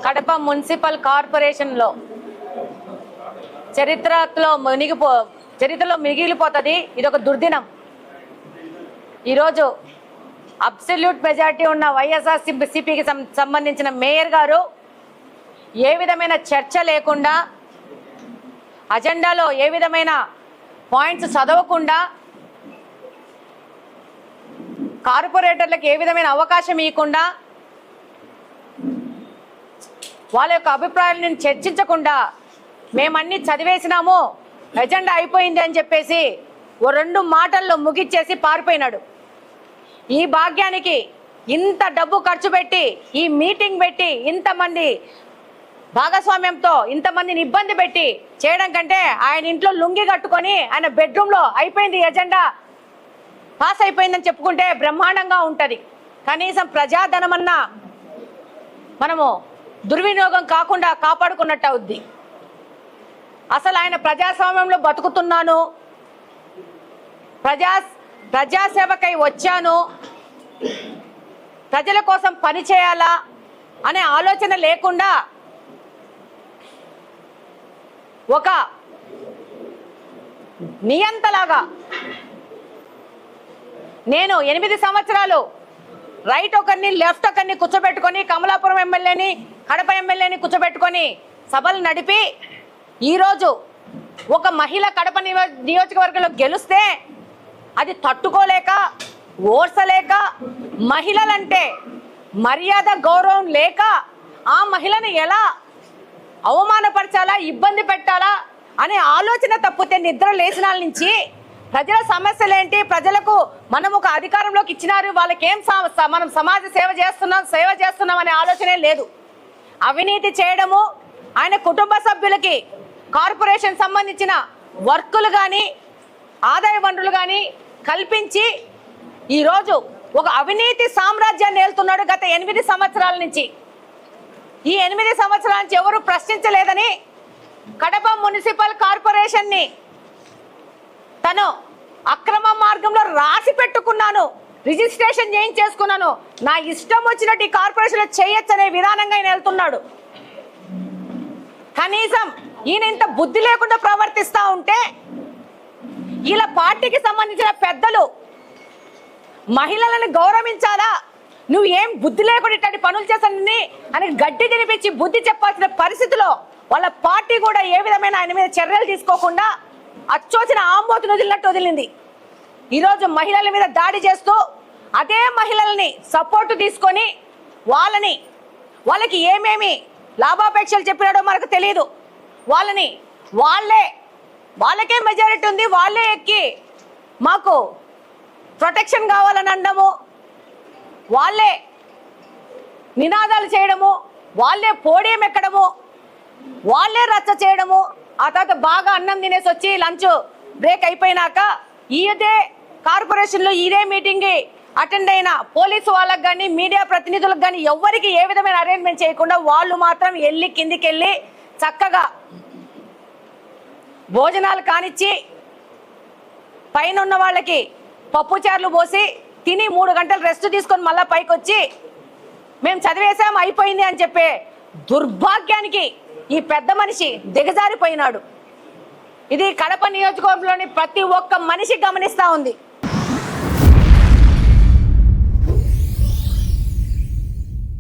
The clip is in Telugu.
కడప మున్సిపల్ కార్పొరేషన్లో చరిత్రలో మిగిలిపోతుంది. ఇది ఒక దుర్దినం. ఈరోజు అబ్సల్యూట్ మెజారిటీ ఉన్న వైఎస్ఆర్సీపీకి సంబంధించిన మేయర్ గారు ఏ విధమైన చర్చ లేకుండా, అజెండాలో ఏ విధమైన పాయింట్స్ చదవకుండా, కార్పొరేటర్లకు ఏ విధమైన అవకాశం ఇవ్వకుండా, వాళ్ళ యొక్క అభిప్రాయాలను చర్చించకుండా మేమన్నీ చదివేసినాము, ఎజెండా అయిపోయింది అని చెప్పేసి ఓ 2 మాటల్లో ముగిచ్చేసి పారిపోయినాడు. ఈ భాగ్యానికి ఇంత డబ్బు ఖర్చు పెట్టి, ఈ మీటింగ్ పెట్టి, ఇంతమంది భాగస్వామ్యంతో ఇంతమందిని ఇబ్బంది పెట్టి చేయడం కంటే ఆయన ఇంట్లో లుంగి కట్టుకొని ఆయన బెడ్రూమ్లో అయిపోయింది, ఎజెండా పాస్ అయిపోయిందని చెప్పుకుంటే బ్రహ్మాండంగా ఉంటుంది. కనీసం ప్రజాధనమన్నా మనము దుర్వినియోగం కాకుండా కాపాడుకున్నట్టు అవుద్ది. అసలు ఆయన ప్రజాస్వామ్యంలో బతుకుతున్నాను, ప్రజాసేవకై వచ్చాను, ప్రజల కోసం పని చేయాలా అనే ఆలోచన లేకుండా ఒక నియంతలాగా నేను 8 సంవత్సరాలు రైట్ ఒకరిని లెఫ్ట్ ఒకరిని కూర్చోబెట్టుకొని, కమలాపురం ఎమ్మెల్యేని కడప ఎమ్మెల్యేని కూర్చోబెట్టుకొని సభలు నడిపి ఈరోజు ఒక మహిళ కడప నియోజకవర్గంలో గెలిస్తే అది తట్టుకోలేక, ఓర్చలేక, మహిళలంటే మర్యాద గౌరవం లేక ఆ మహిళని ఎలా అవమానపరచాలా, ఇబ్బంది పెట్టాలా అనే ఆలోచన తప్పితే నిద్ర లేచినాల నుంచి ప్రజల సమస్యలు ఏంటి, ప్రజలకు మనం ఒక అధికారంలోకి ఇచ్చినారు, వాళ్ళకేం మనం సమాజ సేవ చేస్తున్నాం అనే ఆలోచనే లేదు. అవినీతి చేయడము, ఆయన కుటుంబ సభ్యులకి కార్పొరేషన్ సంబంధించిన వర్కులు కానీ, ఆదాయ వనరులు కానీ కల్పించి ఈరోజు ఒక అవినీతి సామ్రాజ్యాన్ని ఏలుతున్నాడు గత 8 సంవత్సరాల నుంచి. ఈ 8 సంవత్సరాల నుంచి ఎవరు ప్రశ్నించలేదని కడప మున్సిపల్ కార్పొరేషన్ని తను అక్రమ మార్గంలో రాసి పెట్టుకున్నాను, రిజిస్ట్రేషన్ చేయించేసుకున్నాను, నా ఇష్టం వచ్చినట్టు ఈ కార్పొరేషన్ చేయొచ్చు అనే విధానంగా ఆయన వెళ్తున్నాడు. కనీసం ఈయన ఇంత బుద్ధి లేకుండా ప్రవర్తిస్తూ ఉంటే ఇలా పార్టీకి సంబంధించిన పెద్దలు మహిళలను గౌరవించాలా, నువ్వు ఏం బుద్ధి లేకుండా ఇట్లాంటి పనులు చేస్తానని అని గడ్డి తినిపించి బుద్ధి చెప్పాల్సిన పరిస్థితిలో వాళ్ళ పార్టీ కూడా ఏ విధమైన ఆయన మీద చర్యలు తీసుకోకుండా అచ్చోచిన ఆంబోతును వదిలినట్టు వదిలింది. ఈరోజు మహిళల మీద దాడి చేస్తూ అదే మహిళల్ని సపోర్టు తీసుకొని వాళ్ళకి ఏమేమి లాభాపేక్షలు చెప్పినాడో మనకు తెలియదు. వాళ్ళకే మెజారిటీ ఉంది, వాళ్ళే ఎక్కి మాకు ప్రొటెక్షన్ కావాలని అనడము, వాళ్ళే నినాదాలు చేయడము, వాళ్ళే పోడియం ఎక్కడము, వాళ్ళే రచ్చ చేయడము. ఆ తర్వాత బాగా అన్నం తినేసి వచ్చి లంచ్ బ్రేక్ అయిపోయినాక ఇదే కార్పొరేషన్లో ఇదే మీటింగ్ అటెండ్ అయిన పోలీసు వాళ్ళకి కానీ, మీడియా ప్రతినిధులకు కానీ ఎవరికి ఏ విధమైన అరేంజ్మెంట్ చేయకుండా వాళ్ళు మాత్రం కిందికి వెళ్ళి చక్కగా భోజనాలు కానిచ్చి పైన ఉన్న వాళ్ళకి పప్పుచారులు పోసి తిని 3 గంటలు రెస్ట్ తీసుకొని మళ్ళీ పైకి వచ్చి మేము చదివేసాం అయిపోయింది అని చెప్పే దుర్భాగ్యానికి ఈ పెద్ద మనిషి దిగజారిపోయినాడు. ఇది కడప నియోజకవర్గంలోని ప్రతి ఒక్క మనిషి గమనిస్తూ ఉంది.